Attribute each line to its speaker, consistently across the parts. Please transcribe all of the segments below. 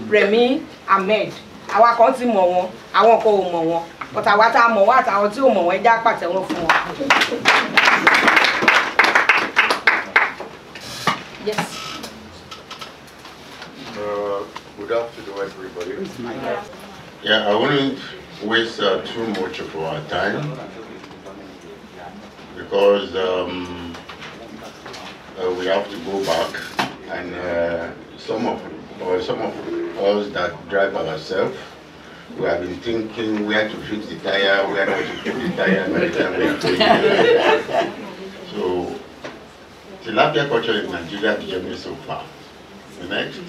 Speaker 1: Remi Ahmed. Àwa kan ti mọ̀ wọ́n, àwọn kan ò mọ̀ wọ́n. But àwa tá mọ̀ wọ́n àtàwọn tí ò mọ̀ wọ́n ẹ jẹ́ á pàtẹ́wọ́ fún wọn. Yes.
Speaker 2: Good afternoon, everybody. Yeah, I wouldn't waste too much of our time because we have to go back, and some of us that drive ourselves, we have been thinking where to fix the tire, where not to fix the tire by the time we are going. So, tilapia culture in Nigeria is journey so far. The next.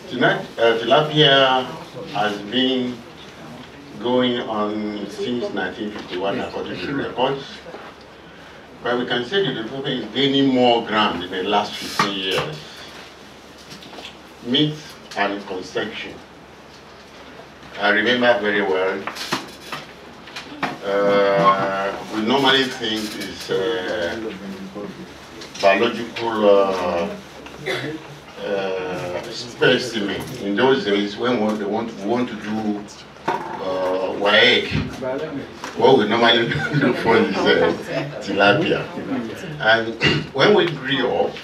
Speaker 2: Tonight, tilapia has been going on since 1951 according to the records. But we can say the development is gaining more ground in the last 15 years. Meat and consumption. I remember very well, we normally think it's biological specimen. In those days, when we want to do WAEC, what we normally look for is tilapia. And when we grew up,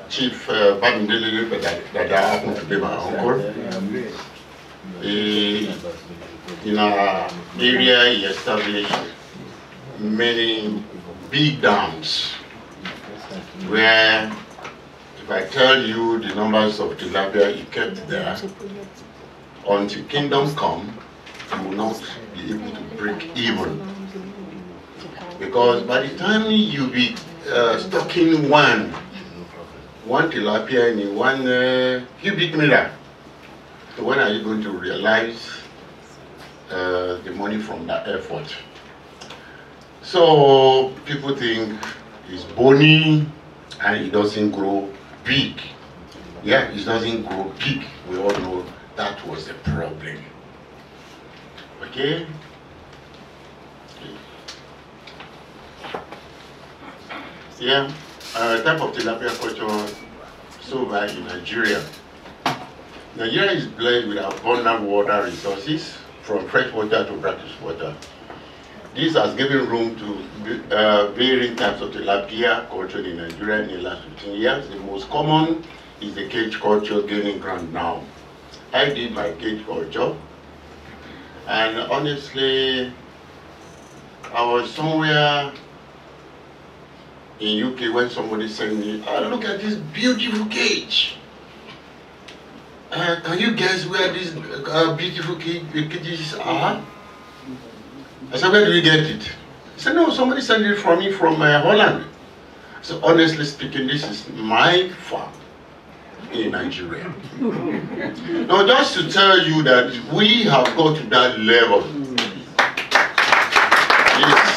Speaker 2: Chief Badagry, that happened to be my uncle, in our area he established many big dams where, if I tell you the numbers of tilapia he kept there, until kingdom come, you will not be able to break even. Because by the time you be stocking one tilapia in one cubic meter, so when are you going to realize the money from that effort? So people think it's bony and it doesn't grow big. Yeah, it doesn't grow big. We all know that was the problem. Okay? Yeah, type of tilapia culture so bad in Nigeria. Nigeria is blessed with abundant water resources, from freshwater to brackish water. This has given room to varying types of tilapia culture in Nigeria in the last 15 years. The most common is the cage culture gaining ground now. I did my cage culture, and honestly, I was somewhere in UK when somebody sent me, oh, look at this beautiful cage. Can you guess where these beautiful cages are? I said, where do you get it? He said, no, somebody sent it for me from Holland. So honestly speaking, this is my farm in Nigeria. Now, just to tell you that we have got to that level. Yes.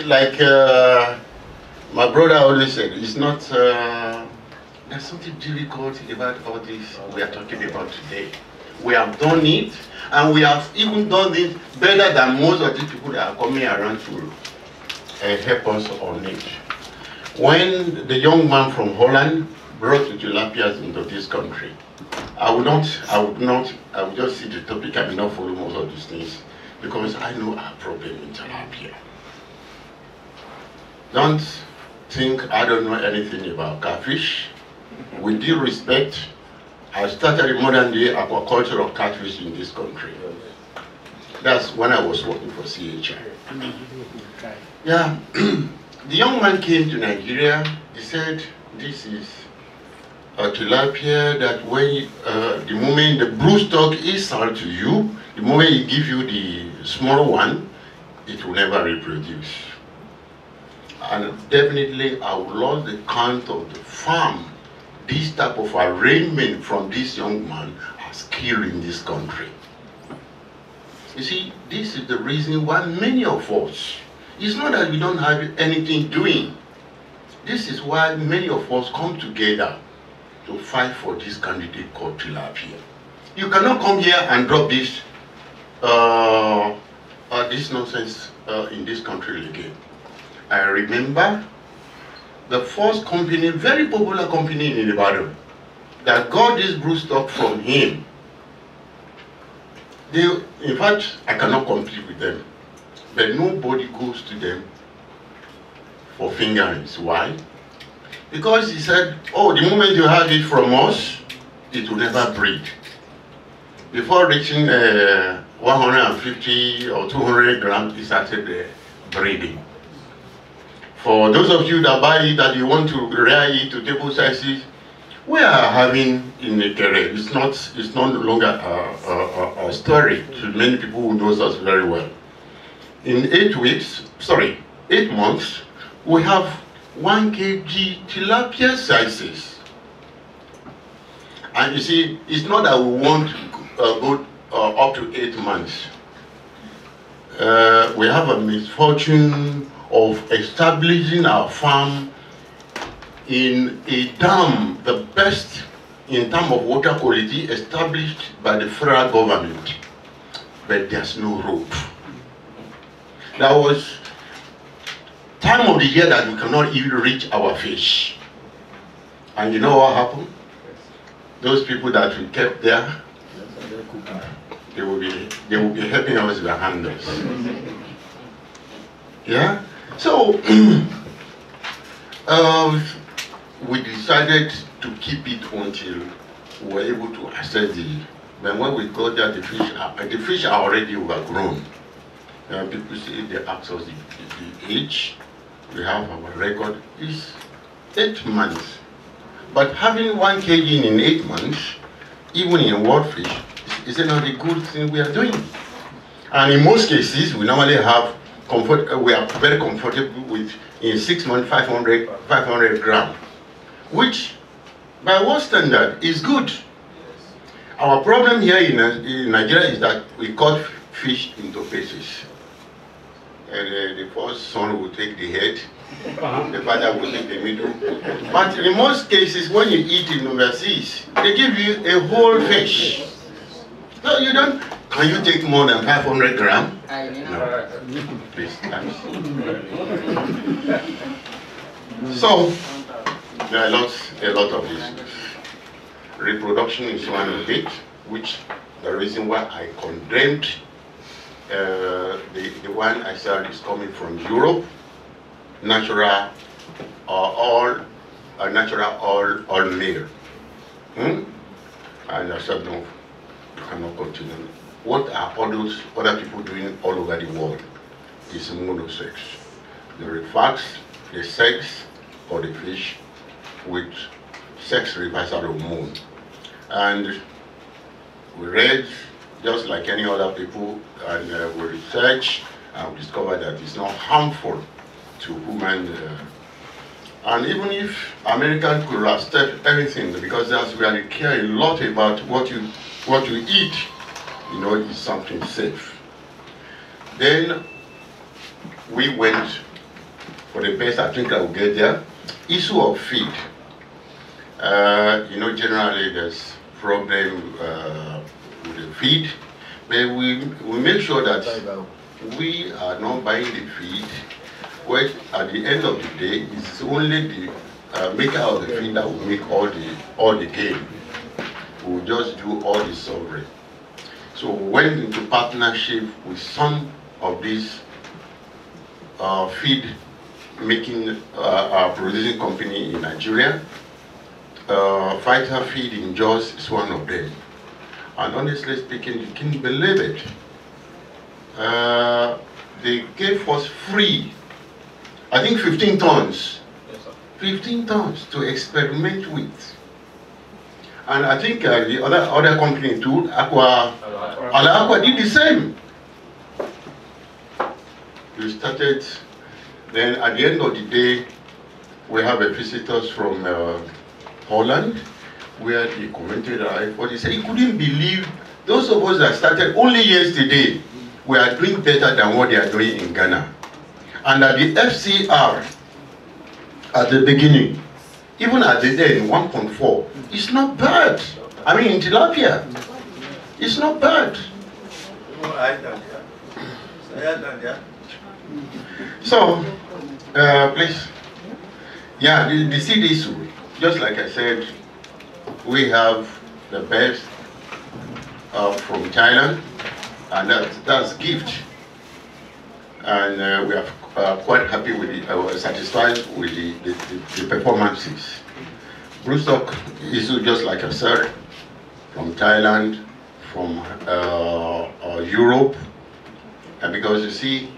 Speaker 2: Like my brother always said, it's not, there's something difficult about all this we are talking about today. We have done it, and we have even done it better than most of the people that are coming around to help us on it. When the young man from Holland brought the tilapias into this country, I would just see the topic. I will not follow most of these things because I know our problem in tilapia. Don't think I don't know anything about catfish. With due respect, I started a modern day aquaculture of catfish in this country. That's when I was working for CHI. Yeah, the young man came to Nigeria. He said, this is a tilapia that when the moment the broodstock is sold to you, the moment he gives you the small one, it will never reproduce. And definitely I would love the count of the farm this type of arrangement from this young man has killed in this country. You see, this is the reason why many of us, it's not that we don't have anything doing. This is why many of us come together to fight for this candidate called tilapia. You cannot come here and drop this nonsense in this country again. I remember the first company, very popular company in Ibereko, that got this broodstock from him. They, in fact, I cannot compete with them, but nobody goes to them for fingerings. Why? Because he said, oh, the moment you have it from us, it will never breed. Before reaching 150 or 200 grams, it started breeding. For those of you that buy it, that you want to rear it to table sizes, we are having in the career. It's no longer a story to many people who knows us very well. In 8 months, we have 1 kg tilapia sizes. And you see, it's not that we want to go up to 8 months. We have a misfortune of establishing our farm in a dam, the best in terms of water quality established by the federal government, but there's no rope. There was time of the year that we cannot even reach our fish. And you know what happened? Those people that we kept there, they will be helping us with the handles. Yeah? So, we decided to keep it until we were able to access the. But when we got there, the fish are already overgrown. People say they ask us the age. We have our record is 8 months. But having 1 kg in 8 months, even in WorldFish, is not a good thing we are doing. And in most cases, we normally have we are very comfortable with in 6 months 500 grams, which by what standard is good. Our problem here in Nigeria is that we cut fish into pieces. And the first son will take the head, the father will take the middle. But in most cases, when you eat in overseas, they give you a whole fish. So you don't. Can you take more than 500 grams? No. Please, thanks. So there are a lot of issues. Reproduction is one of it, which the reason why I condemned the one I said is coming from Europe, natural all male. And I said no, you cannot continue. What are all those other people doing all over the world? Is monosex. They refax the sex of the fish with sex reversal hormone. And we read, just like any other people, and we research and we discover that it's not harmful to human. And even if Americans could have stepped everything, because that's where they care a lot about what you eat, you know, it's something safe. Then we went for the best. I think I will get there. Issue of feed. You know, generally there's problem with the feed, but we make sure that we are not buying the feed. Well, at the end of the day, it's only the maker of the feed that will make all the game. We will just do all the sovereign. So we went into partnership with some of these feed making producing company in Nigeria. Fighter Feed in Jos is one of them. And honestly speaking, you can't believe it. They gave us free, I think 15 tons. Yes, sir. 15 tons to experiment with. And I think the other company too, Aqua did the same. We started, then at the end of the day, we have a visitors from Holland, where they commented on IFAD. They said he couldn't believe those of us that started only yesterday, we are doing better than what they are doing in Ghana. And at the FCR, at the beginning, even at the end, 1.4, it's not bad. I mean, in tilapia, it's not bad. So, please, Yeah, the seed issue, just like I said, we have the best from Thailand, and that's gift. And we are quite happy with it, satisfied with the performances. Broodstock issue, just like I said, from Thailand, from Europe, and because you see,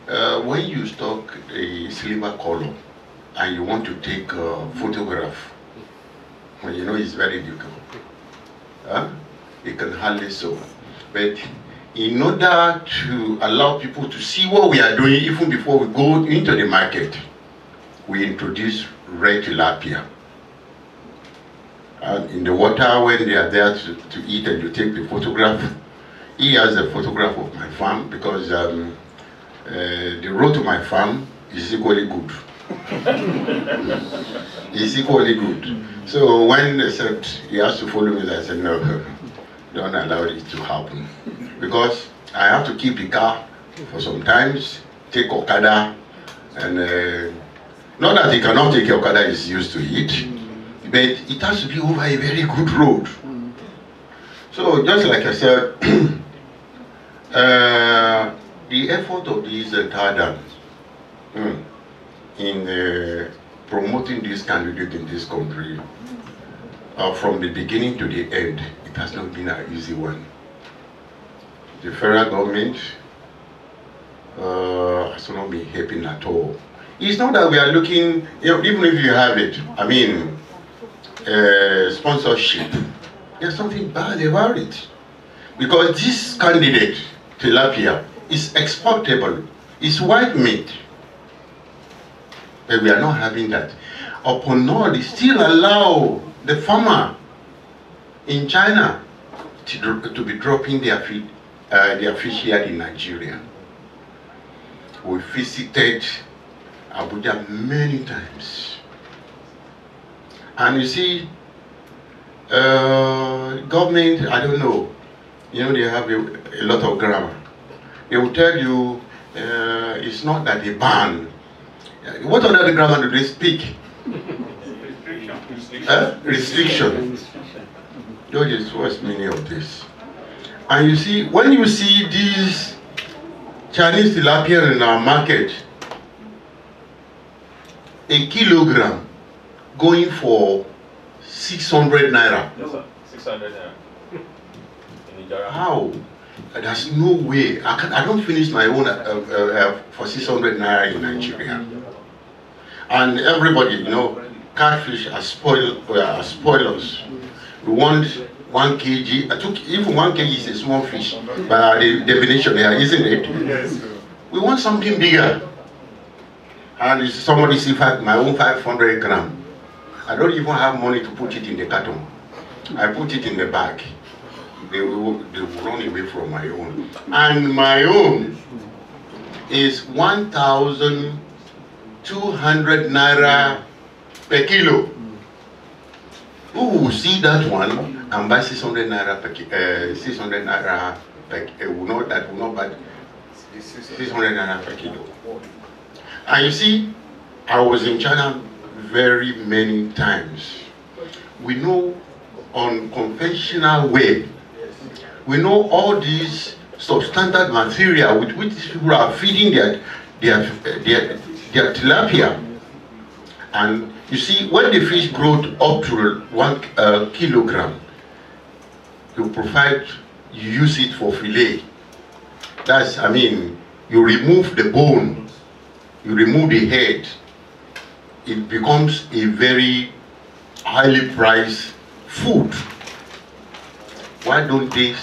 Speaker 2: when you stock a silver color and you want to take a photograph, well, you know it's very difficult. You can hardly so. But in order to allow people to see what we are doing, even before we go into the market, we introduce red tilapia. And in the water, when they are there to eat and you take the photograph, he has a photograph of my farm because the road to my farm is equally good. It's equally good. So when they said he has to follow me, I said, no, don't allow it to happen. Because I have to keep the car for some times, take Okada, and not that he cannot take Okada, he's used to it, but it has to be over a very good road. So just like I said, the effort of these TADAN in promoting this candidate in this country, from the beginning to the end, it has not been an easy one. The federal government has not been helping at all. It's not that we are looking, you know, even if you have it, I mean, sponsorship, there's something bad about it. Because this candidate, tilapia, is exportable, it's white meat. But we are not having that. Upon all, they still allow the farmer in China to be dropping their fish here in Nigeria. We visited Abuja many times. And you see, government, I don't know, you know, they have a lot of grammar. They will tell you, it's not that they ban. What other grammar do they speak? Restriction. That is what's meaning of this. And you see, when you see these Chinese tilapia in our market, a kilogram going for 600 naira.
Speaker 3: Yes, sir. 600 naira.
Speaker 2: How? There's no way. I don't finish my own for 600 naira in Nigeria. And everybody, you know, catfish are spoilers. We want 1 kg. I took even 1 kg is a small fish by the definition here, isn't it?
Speaker 3: Yes.
Speaker 2: We want something bigger. And if somebody see my own 500 grams, I don't even have money to put it in the carton. I put it in the bag. They will run away from my own. And my own is 1,200 naira per kilo. Who will see that one and buy 600 naira per kilo? 600 naira per kilo. That will not buy 600 naira per kilo. And you see, I was in China very many times. We know on conventional way, we know all these substandard material with which people are feeding their tilapia. And you see, when the fish grow up to 1 kilogram, you use it for fillet. That's, I mean, you remove the bone, you remove the head, it becomes a very highly priced food. Why don't they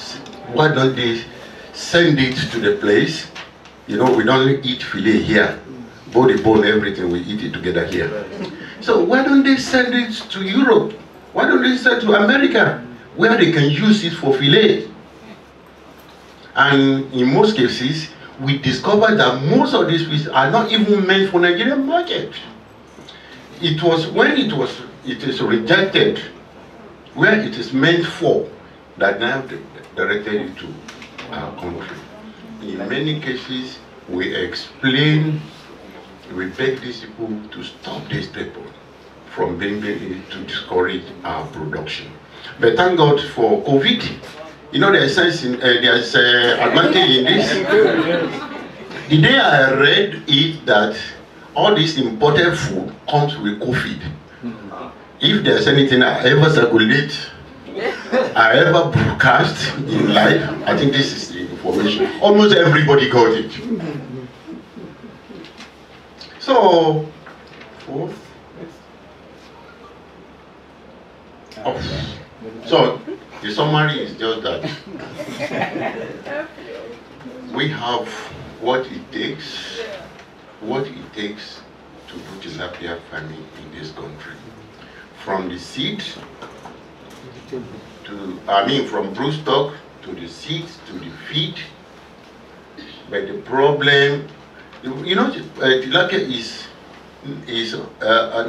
Speaker 2: send it to the place? You know, we don't eat fillet here. Body, bone, everything, we eat it together here. So why don't they send it to Europe? Why don't they send it to America, where they can use it for fillet? And in most cases, we discovered that most of these fish are not even meant for Nigerian market. It was when it is rejected, where it is meant for, that now directed it to our country. In many cases, we explain We beg these people to stop this people from being to discourage our production. But thank God for COVID. You know, there's advantage in this. The day I read it that all this imported food comes with COVID. If there's anything I ever circulate, I ever broadcast in life, I think this is the information. Almost everybody got it. So, fourth. Oh. So, the summary is just that we have what it takes to do tilapia farming in this country. From the seed to, from broodstock to the seeds to the feed. But the problem, you know, tilapia is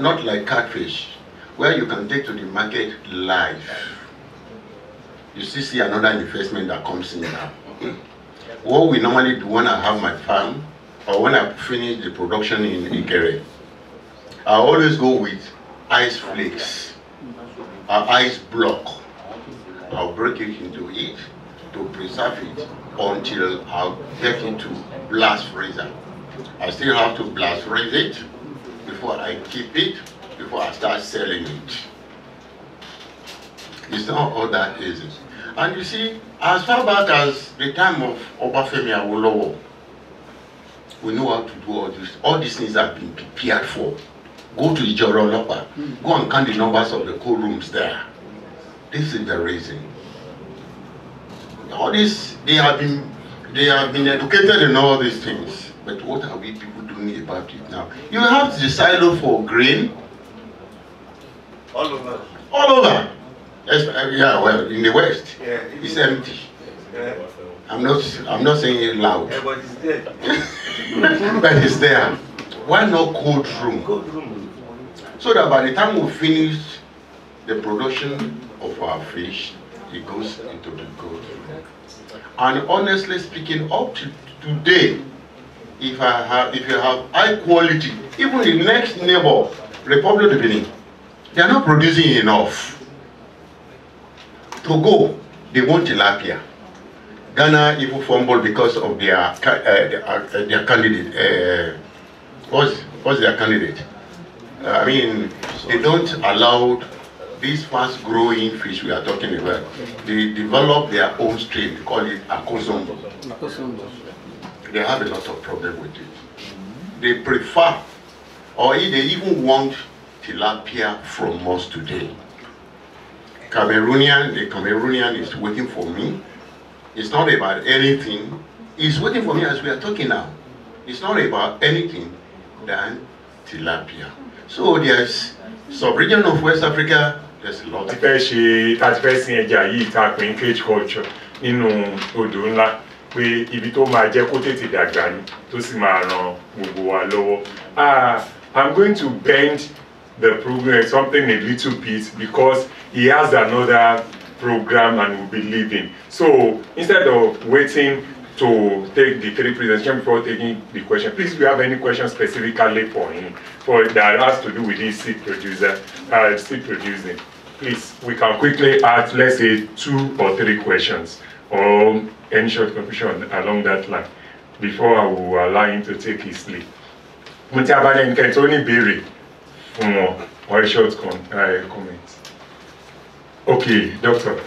Speaker 2: not like catfish, where you can take to the market live. You still see another investment that comes in now. What we normally do when I have my farm, or when I finish the production in Ikere, I always go with ice flakes, ice block. I'll break it into it to preserve it until I'll get it to blast freezer. I still have to blast freeze it before I keep it, before I start selling it. It's not all that easy. And you see, as far back as the time of Obafemi Awolowo, we know how to do all this. All these things have been prepared for. Go to Ijorolopa, go and count the numbers of the cold rooms there. This is the reason. All this, they have been educated in all these things. But what are we people doing about it now? You have the silo for grain.
Speaker 4: All over.
Speaker 2: All over. Yes, yeah, well, in the West, yeah, it's empty.
Speaker 4: Yeah.
Speaker 2: I'm not saying it loud.
Speaker 4: Yeah, but it's there.
Speaker 2: But it's there. Why not cold room?
Speaker 4: Cold room.
Speaker 2: So that by the time we finish the production of our fish, it goes into the cold room. And honestly speaking, up to today, if you have high quality, even the next neighbor, Republic of Benin, they are not producing enough. Togo, they want tilapia. Ghana even fumbled because of their candidate. What's their candidate? They don't allow these fast-growing fish we are talking about. They develop their own strain. They call it Akozombo. They have a lot of problem with it. They prefer, or they even want tilapia from us today. The Cameroonian is waiting for me. It's not about anything. It's waiting for me as we are talking now. It's not about anything than tilapia. So there's sub-region of West Africa, there's a lot.
Speaker 5: Aquaculture nínú odò ńlá pé ibi tó máa jẹ́ kó tètè dàgbà ni tó sì máa ràn gbogbo wa lọ́wọ́. I'm going to bend the program something a little bit because he has another program and will be leaving. So instead of waiting to take the 3 presentations before taking the question, please, if you have any questions specifically for him, that has to do with this seed producing, please, we can quickly ask, let's say, 2 or 3 questions or any short conclusion along that line before I will allow him to take his leave. It's only Berry or a short comment. Okay, Doctor.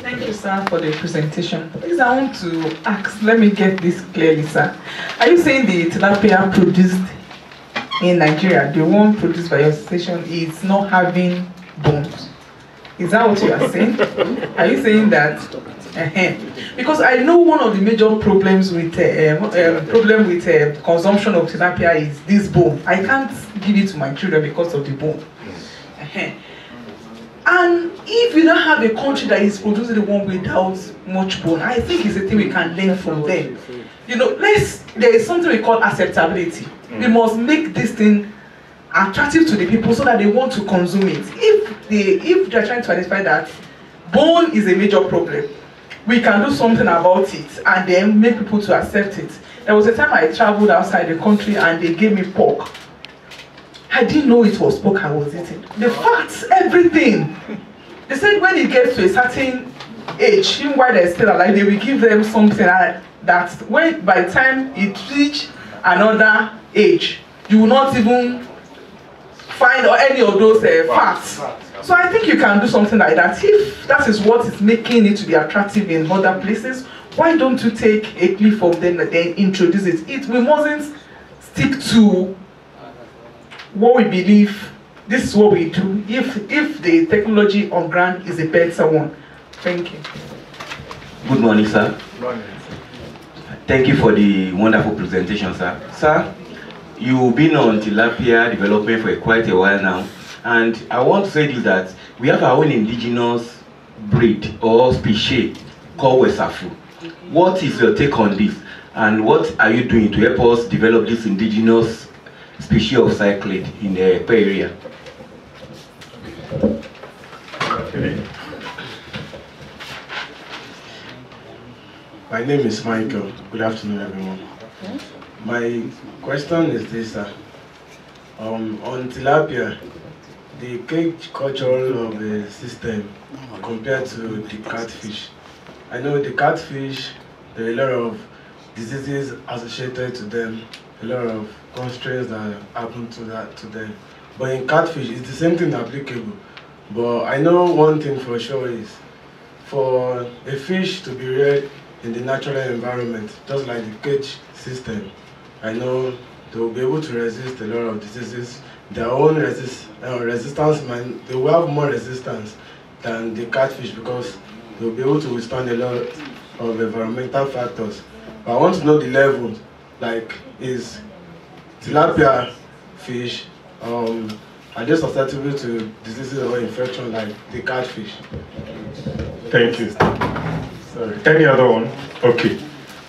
Speaker 6: Thank you, sir, for the presentation. Please, I want to ask, let me get this clearly, sir. Are you saying the tilapia produced in Nigeria, the one produced by your station, is not having bones? Is that what you are saying? Are you saying that? Because I know one of the major problems with consumption of tilapia is this bone. I can't give it to my children because of the bone. And if you don't have a country that is producing the one without much bone, I think it's a thing we can learn from them. You know, there is something we call acceptability. We must make this thing attractive to the people so that they want to consume it. If they are trying to identify that bone is a major problem, we can do something about it and then make people to accept it. There was a time I traveled outside the country and they gave me pork. I didn't know it was pork I was eating. The facts, everything. They said when it gets to a certain age, even while they're still alive, they will give them something that when by the time it reach another age, you will not even find any of those facts. So I think you can do something like that. If that is what is making it to be attractive in other places, why don't you take a clip of them and then introduce it? We mustn't stick to what we believe. This is what we do. If the technology on ground is a better one. Thank you.
Speaker 7: Good morning, sir.
Speaker 5: Good morning.
Speaker 7: Thank you for the wonderful presentation, sir. Sir, you've been on tilapia development for quite a while now, and I want to say to you that we have our own indigenous breed or species called Wesafu. What is your take on this, and what are you doing to help us develop this indigenous species of cyclid in the Ekpe area?
Speaker 8: My name is Michael. Good afternoon, everyone. My question is this, sir. On tilapia, the cage culture of the system compared to the catfish. I know the catfish, there are a lot of diseases associated to them, a lot of constraints that happen to them. But in catfish, it's the same thing applicable. But I know one thing for sure is, for a fish to be reared in the natural environment, just like the cage system, I know they will be able to resist a lot of diseases. Their own resistance, they will have more resistance than the catfish because they will be able to withstand a lot of environmental factors. But I want to know the level, like, is tilapia fish, are they susceptible to diseases or infection like the catfish?
Speaker 5: Thank you. Sorry. Any other one? Okay.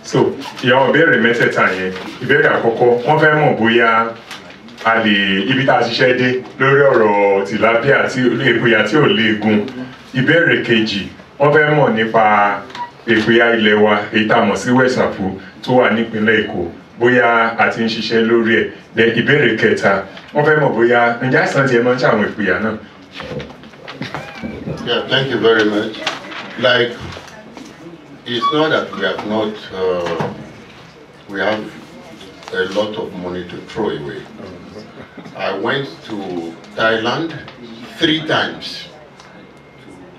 Speaker 5: So, ìyàwó ìbéèrè mẹ́tẹ̀ẹ̀ta yẹn. Ìbéèrè àkọ́kọ́, wọ́n fẹ́ mọ̀ bóyá a lè ibi tá a ṣiṣẹ́ dé lórí ọ̀rọ̀ tilapia àti èpòyà tí ò léegun. Ìbéèrè kejì, wọ́n fẹ́ mọ̀ nípa èpòyà ilẹ̀ wa èyí tá a mọ̀ sí Wesafu tó wà nípínlẹ̀ Èkó. Bóyá a ti ń ṣiṣẹ́ lórí ẹ̀. Then ìbéèrè kẹta, wọ́n fẹ́ mọ̀ bóyá ǹjẹ́ àìsàn tiẹ̀ máa ń ṣàwọn èpòyà náà.
Speaker 2: Yeah, thank you very much. Like, it's not that we have not, we have a lot of money to throw away. I went to Thailand 3 times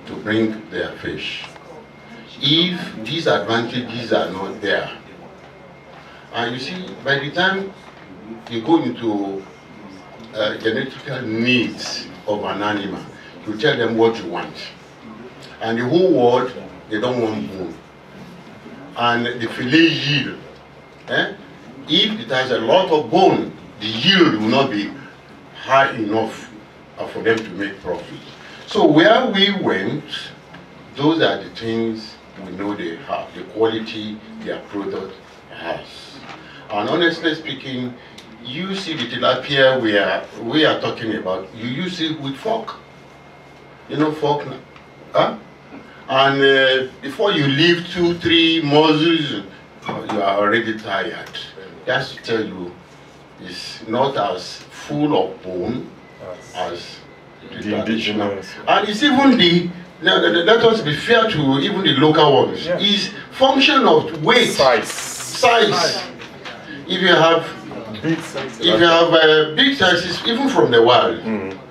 Speaker 2: to bring their fish. If these advantages are not there, and you see, by the time you go into genetical needs of an animal, you tell them what you want. And the whole world, they don't want bone. And the fillet yield, if it has a lot of bone, the yield will not be high enough for them to make profit. So where we went, those are the things we know they have, the quality their product has. And honestly speaking, you see the tilapia we are talking about, you use it with fork. You know fork, huh? And before you leave 2-3 muzzles, you are already tired. Just to tell you, it's not as full of bone as the traditional. And it's even the, let us be fair to even the local ones, is function of weight, size. If you have big sizes, even from the wild,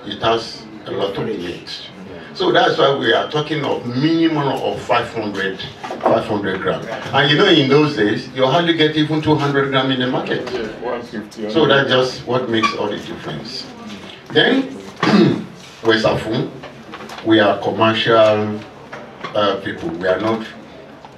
Speaker 2: it has a lot of weight. So that's why we are talking of minimum of 500 grams. And you know, in those days, you hardly get even 200 grams in the market. 150. So that's just what makes all the difference. Then, Wesafu, we are commercial people. We are not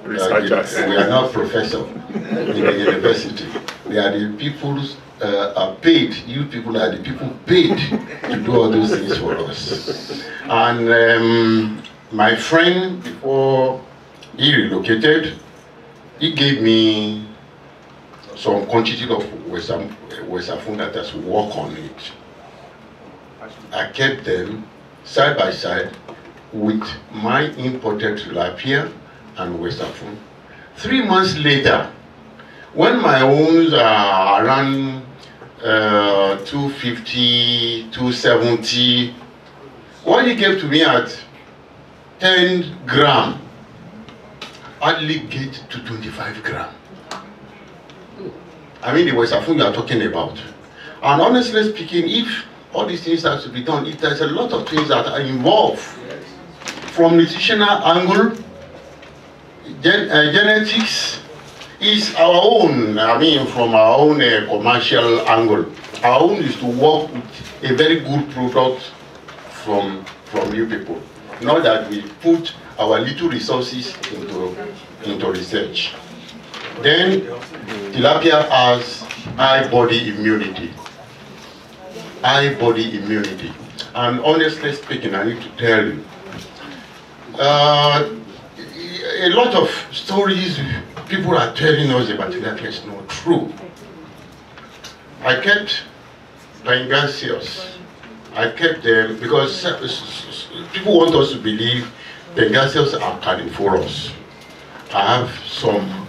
Speaker 2: researchers. We are not professors in the university. We are the people are paid. You people are the people paid to do all those things for us. And my friend, before he relocated, he gave me some quantity of Wesafu that has work on it. I kept them side by side with my imported tilapia and West Africa. 3 months later, when my owns are around 250, 270, what he gave to me at 10 gram, hardly get to 25 gram. I mean the West Africa you are talking about. And honestly speaking, if all these things have to be done, if there's a lot of things that are involved, from nutritional angle, genetics is our own, I mean from our own commercial angle. Our own is to work with a very good product from you people. Not that we put our little resources into research. Then tilapia has high body immunity. High body immunity. And honestly speaking, I need to tell you, a lot of stories people are telling us about tilapia is not true. I kept pangasius. I kept them because people want us to believe pangasius are carnivorous. I have some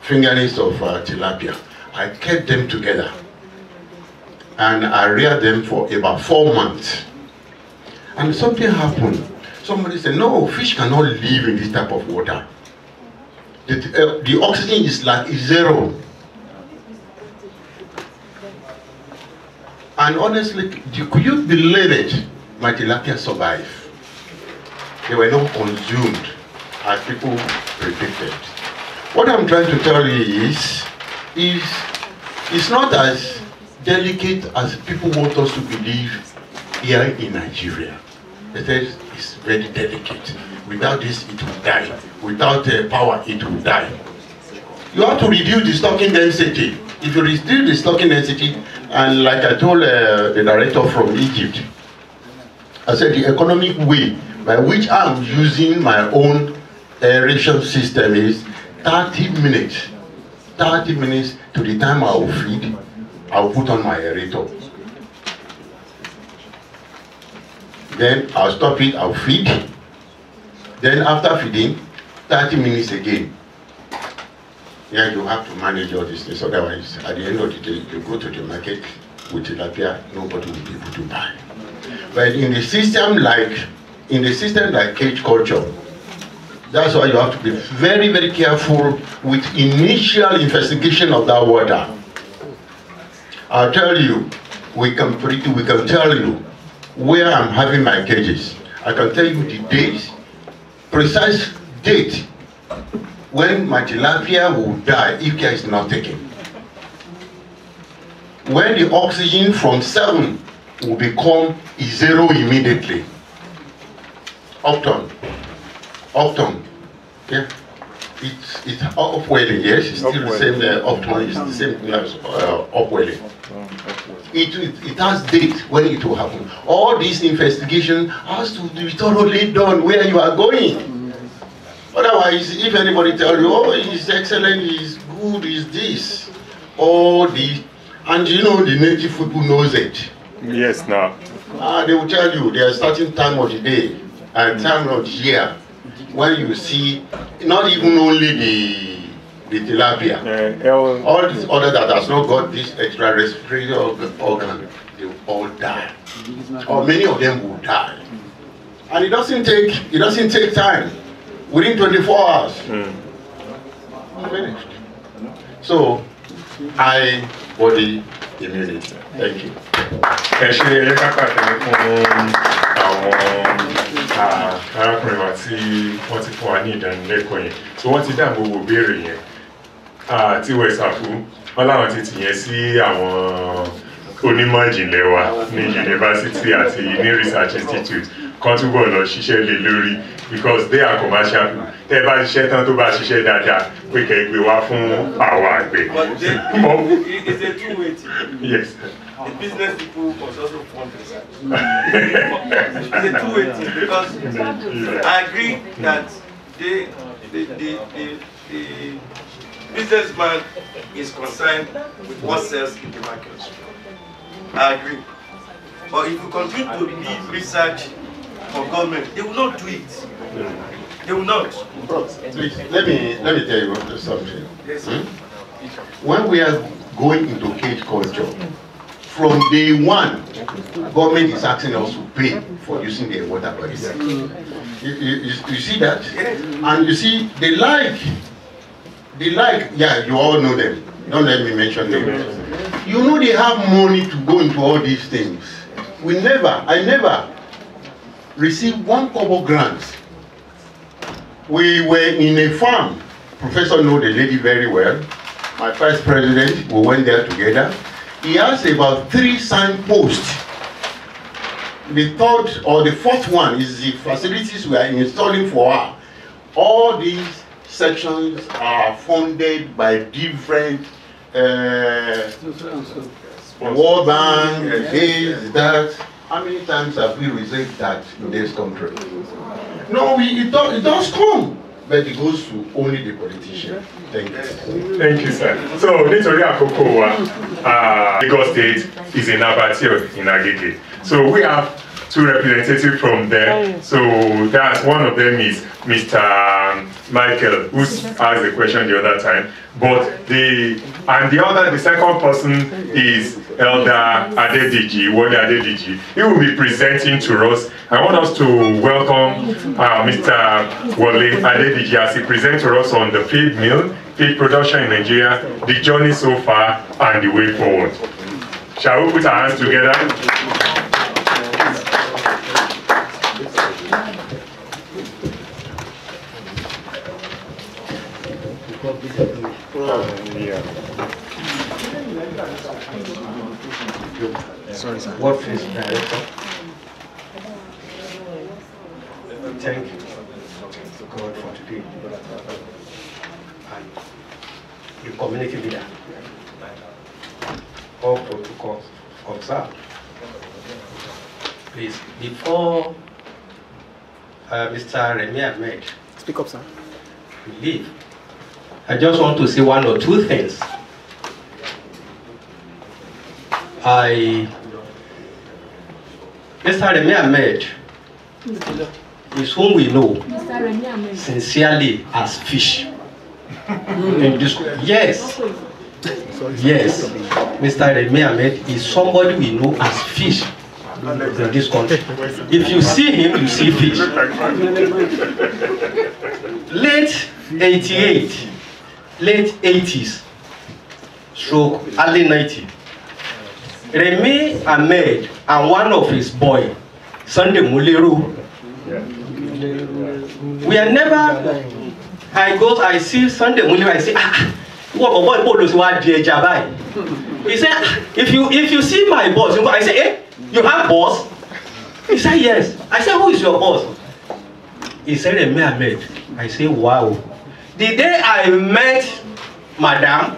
Speaker 2: fingerlings of tilapia. I kept them together and I reared them for about 4 months. And something happened. Somebody said, no, fish cannot live in this type of water. The oxygen is like zero. And honestly, could you believe it? My tilapia survived. They were not consumed as people predicted. What I'm trying to tell you is it's not as delicate as people want us to believe here in Nigeria. They say it's very delicate. Without this, it will die. Without power, it will die. You have to reduce the stocking density. If you reduce the stocking density, and like I told the director from Egypt, I said the economic way by which I'm using my own aeration system is 30 minutes. 30 minutes to the time I will feed, I will put on my aerator. Then I'll stop it, I'll feed. Then after feeding, 30 minutes again. Yeah, you have to manage all these things. Otherwise, at the end of the day, you go to the market with tilapia, nobody will be able to buy. But in the system like cage culture, that's why you have to be very, very careful with initial investigation of that water. I'll tell you, we can tell you where I'm having my cages. I can tell you the date, precise date, when my tilapia will die if care is not taken. When the oxygen from 7 will become 0 immediately. Upturn, yeah. It's upwelling, yes, it's still the same upturn, it's the same as upwelling. It has date when it will happen. All this investigation has to be thoroughly done where you are going. Otherwise, if anybody tells you, oh, it's excellent, it's good, it's this, all this, and you know the native people knows it.
Speaker 5: Yes, now.
Speaker 2: They will tell you there's a certain time of the day and time of the year when you see not even only the tilapia, all these other that has not got this extra respiratory organ, they will all die, or many of them will die. And it doesn't take time. Within 24 hours, finished. So, high body immunity. Thank you.
Speaker 5: Arákùnrin wa tí wọ́n ti fún wa ní ìdánilẹ́kọ̀ọ́ yẹn, so wọ́n ti dá gbogbo béèrè yẹn tí West Africa wọ́n láwọn ti tìyẹn sí àwọn onímọ̀ ìjìnlẹ̀ wa ní yunifásitì àti ní research institute kan túbọ̀ lọ ṣiṣẹ́ lé lórí because they are commercial people. Tẹ́ bá ṣiṣẹ́ tán tó bá ṣiṣẹ́ dáadáa pé kẹ́ gbé wá fún àwọn àgbẹ̀.
Speaker 4: But it's a two-way thing.
Speaker 5: Yes.
Speaker 4: The business people must also fund research. It's a two-way thing because I agree that the businessman is concerned with what sells in the market. I agree. But if you continue to leave research for government, they will not do it. They will not.
Speaker 2: Please, let me tell you something.
Speaker 4: Yes.
Speaker 2: When we are going into cage culture, from day one, government is asking us to pay for using the water bodies. You see that? And you see, they like, yeah, you all know them. Don't let me mention them. You know they have money to go into all these things. I never received one kobo grant. We were in a farm. Professor know the lady very well. My vice president, we went there together. He has about 3 signposts. The third or the fourth one is the facilities we are installing for her. All these sections are funded by different World Bank, this, that. How many times have we received that in this country? No, it does come, but it goes to only the politician. Thank you.
Speaker 5: Thank you, sir. So, nítorí àkókò wa, Lagos State is in Abattoir in Agege. So we have 2 representatives from there. So that's one of them is Mr. Michael, who asked the question the other time. But the second person is Elder Adediji, Wole Adediji. He will be presenting to us. I want us to welcome Mr. Wole Adediji as he presents to us on the feed mill, feed production in Nigeria, the journey so far, and the way forward. Shall we put our hands together?
Speaker 9: Sorry, sir.
Speaker 10: WorldFish director. Thank you God for today. And the community leader. All protocols observed. Please, before Mr. Remy Ahmed,
Speaker 9: Speak up, sir.
Speaker 10: leave, I just want to say 1 or 2 things. Mr. Remy Ahmed is whom we know sincerely as fish. In this, yes, Mr. Remy Ahmed is somebody we know as fish in this country. If you see him, you see fish. Late 88, late 80s, stroke early 90. Remy Ahmed and one of his boy, Sunday Muleru. We are never. I see Sunday Muleru. I say, what he said, if you see my boss, I say, eh, you have boss? He said, yes. I said, who is your boss? He said, Remy Ahmed. I say, wow. The day I met Madam,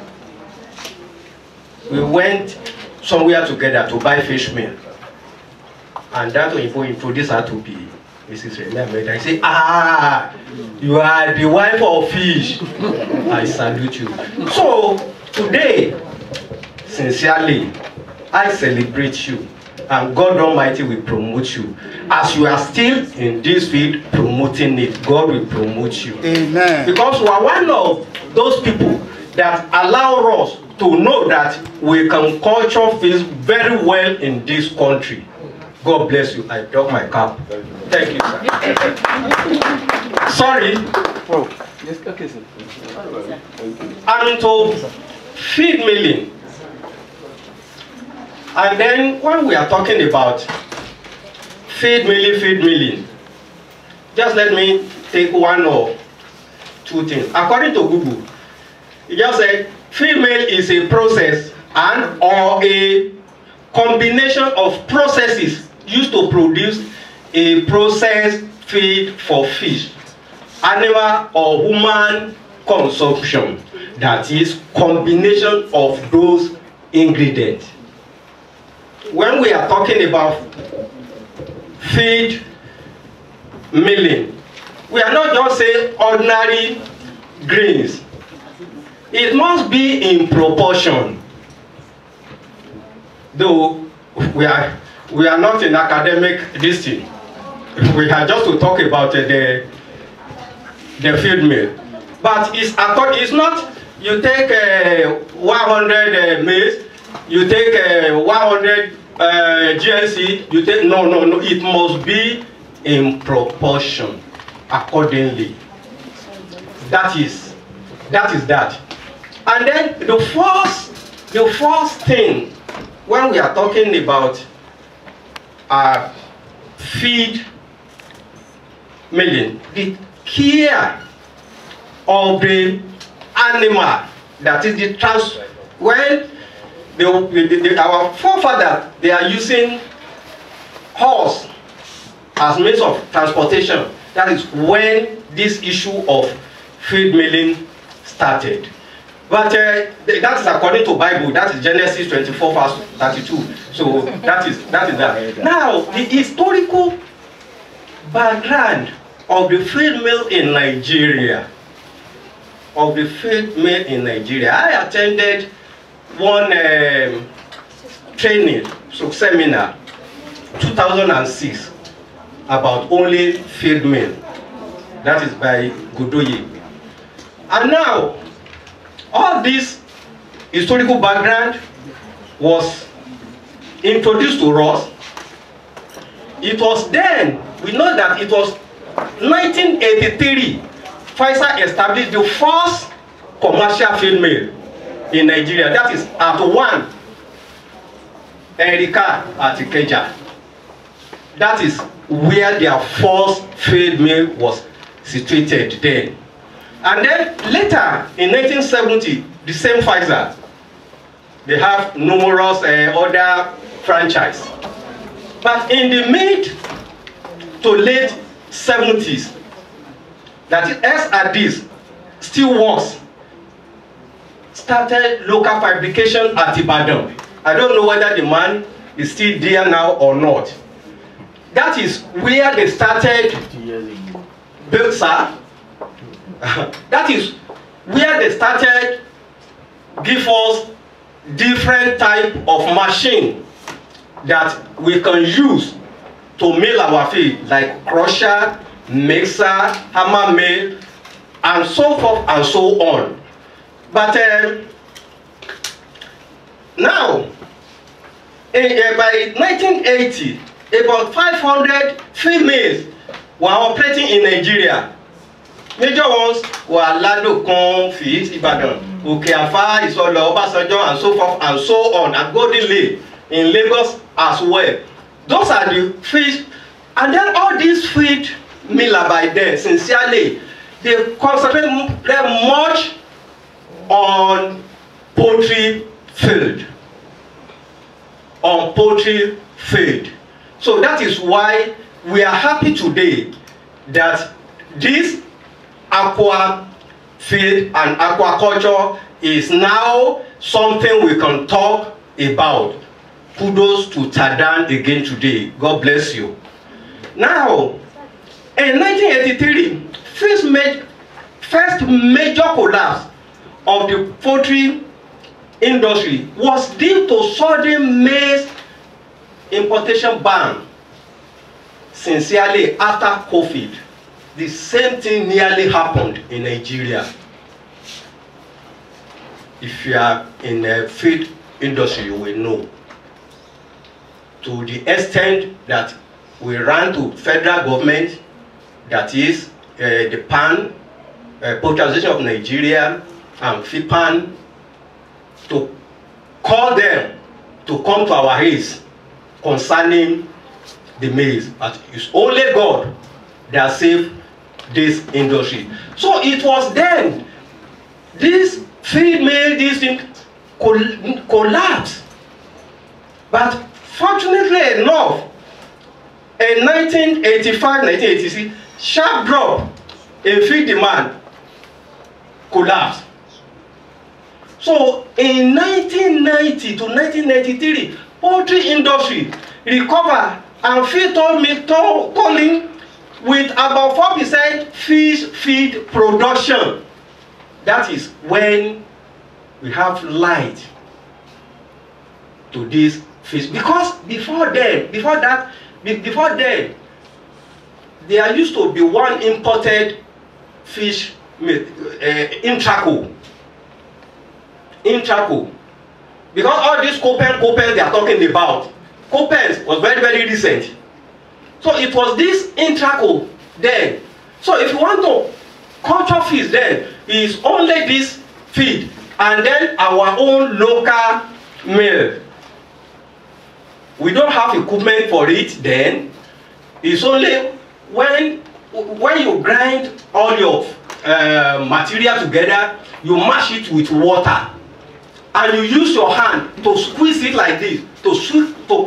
Speaker 10: we went somewhere together to buy fish meal. And that will introduce her to be Mrs. Remy Ahmed. I say, you are the wife of fish. I salute you. So, today, sincerely, I celebrate you. And God Almighty will promote you. As you are still in this field promoting it, God will promote you.
Speaker 9: Amen.
Speaker 10: Because we are one of those people that allow us to know that we can culture fish very well in this country. God bless you. I drop my cap. Thank you, sir. Sorry.
Speaker 9: Oh, yes, okay, sir.
Speaker 10: I'm into feed milling. And then when we are talking about feed milling, just let me take 1 or 2 things. According to Google, it just said feed mill is a process and or a combination of processes used to produce a processed feed for fish, animal or human consumption. That is combination of those ingredients. When we are talking about feed milling, we are not just saying ordinary grains. It must be in proportion. Though we are not in academic listing. We are just to talk about the the feed mill. But it's not, you take 100 maize, you take 100 GSC, you take, no, it must be in proportion accordingly. That is that. And then the first thing when we are talking about feed milling, the care of the animal, that is the when our forefathers, they are using horse as means of transportation. That is when this issue of feed milling started. But that is according to Bible. That is Genesis 24 verse 32. So that is that. Now the historical background of the feed mill in Nigeria. I attended one training, seminar, 2006, about only feed mill. That is by Godoye. And now, all this historical background was introduced to us. It was then, we know that it was 1983, Pfizer established the first commercial feed mill in Nigeria. That is at one Erika at Ikeja. That is where their first feed mill was situated then. And then later in 1970, the same Pfizer, they have numerous other franchises. But in the mid to late 70s, that is SRDs still works, started local fabrication at Ibadan. I don't know whether the man is still there now or not. That is where they started build, sir. That is where they started give us different type of machine that we can use to mill our feed, like crusher, mixer, hammer mill, and so forth and so on. But now, by 1980, about 500 feed mills were operating in Nigeria. Major ones were Ladokon, Feed, Ibadan, Okeafa, Isolo, Obasanjo, and so forth and so on, and Golden Lake in Lagos as well. Those are the fish. And then all these feed miller by then, sincerely, they concentrate much on poultry feed. So that is why we are happy today that this aqua feed and aquaculture is now something we can talk about. Kudos to Tadan again today. God bless you. Now, in 1983, first major collapse of the poultry industry was due to sudden maize importation ban. Sincerely, after COVID, the same thing nearly happened in Nigeria. If you are in the feed industry, you will know. To the extent that we ran to federal government, that is the PAN, Poultry Association of Nigeria, and FIPAN, to call them to come to our aid concerning the maize. But it's only God that saved this industry. So it was then this feed mill, this thing collapsed. But fortunately enough, in 1985, 1986, sharp drop in feed demand collapsed. So in 1990 to 1993, poultry industry recovered and feed tolling with about 4% fish feed production. That is when we have light to this fish. Because before then, there used to be one imported fish intraco. Because all these copens they are talking about, copens was very, very recent. So it was this intraco then. So if you want to culture fish then, it's only this feed and then our own local meal. We don't have equipment for it then. It's only when you grind all your material together, you mash it with water. And you use your hand to squeeze it like this, to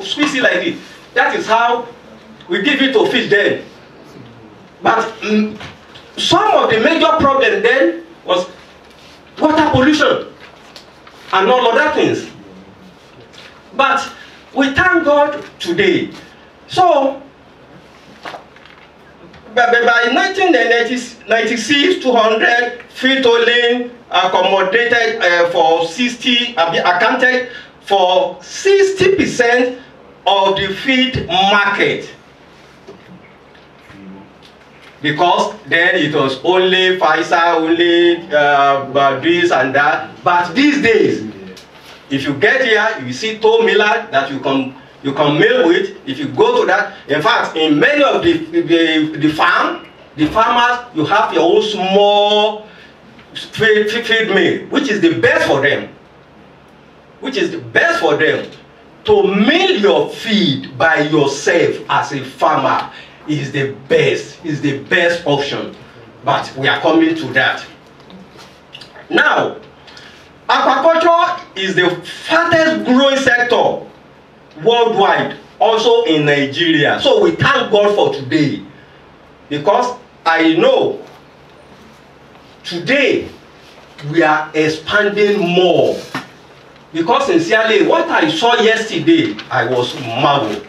Speaker 10: squeeze it like this. That is how we give it to fish then. But some of the major problems then was water pollution and all other things. But we thank God today. So, by 1996, 200 feet only accommodated for 60, accounted for 60% of the feed market. Because then it was only Pfizer, only this and that. But these days, if you get here, you see toll miller that you can mill with. If you go to that, in fact, in many of the farmers, you have your own small feed mill, which is the best for them. Which is the best for them. To mill your feed by yourself as a farmer is the best option. But we are coming to that. Now, aquaculture is the fastest growing sector worldwide, also in Nigeria. So we thank God for today, because I know today we are expanding more. Because sincerely, what I saw yesterday, I was marveled.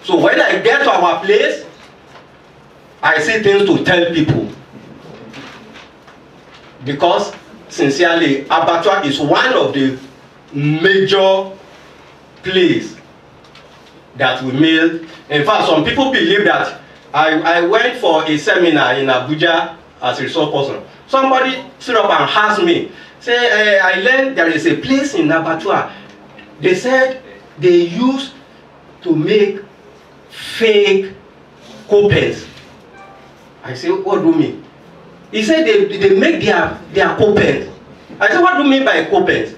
Speaker 10: So when I get to our place, I see things to tell people. Because sincerely, abattoir is one of the major places that we mill. In fact, some people believe that I went for a seminar in Abuja as a resource person. Somebody stood up and asked me, say, I learned there is a place in abattoir. They said they used to make fake copens. I said, what do you mean? He said they make their copens. I said, what do you mean by copens?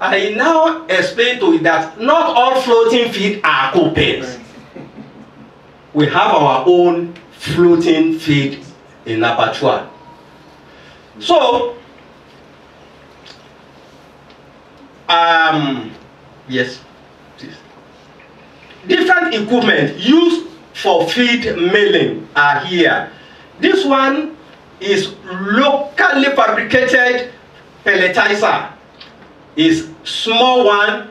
Speaker 10: I now explain to you that not all floating feed are copens. We have our own floating feed in abattoir. So, yes, please. Different equipment used for feed milling are here. This one is locally fabricated pelletizer. Is small one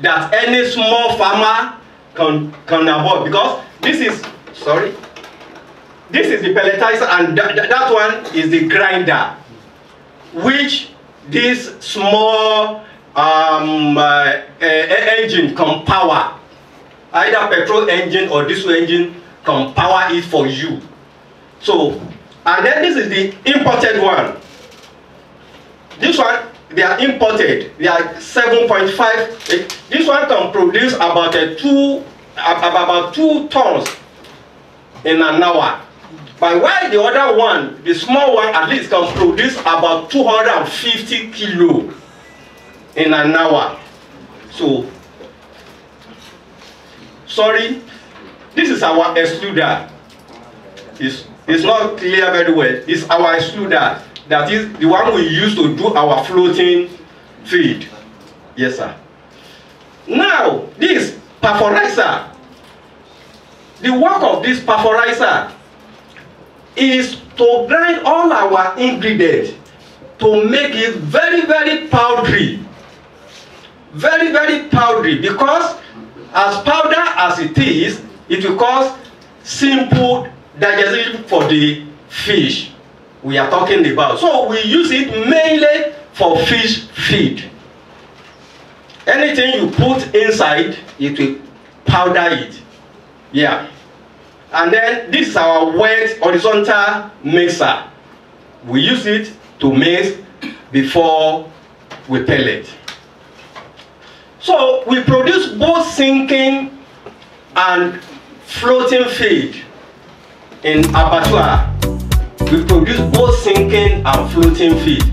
Speaker 10: that any small farmer can avoid, because this is the pelletizer and that one is the grinder, which this small engine can power. Either petrol engine or diesel engine can power it for you. So, and then this is the imported one. This one, they are imported. They are 7.5. This one can produce about 2 tons in an hour. But while the other one, the small one, at least can produce about 250 kilo in an hour. So, sorry, this is our extruder. It's not clear very well. It's our extruder. That is the one we use to do our floating feed. Yes, sir. Now, this perforizer. The work of this perforizer is to grind all our ingredients to make it very, very powdery. Very, very powdery, because as powder as it is, it will cause simple digestion for the fish we are talking about. So we use it mainly for fish feed. Anything you put inside, it will powder it. Yeah. And then this is our wet horizontal mixer. We use it to mix before we pellet. So we produce both sinking and floating feed in abattoir. We produce both sinking and floating feed.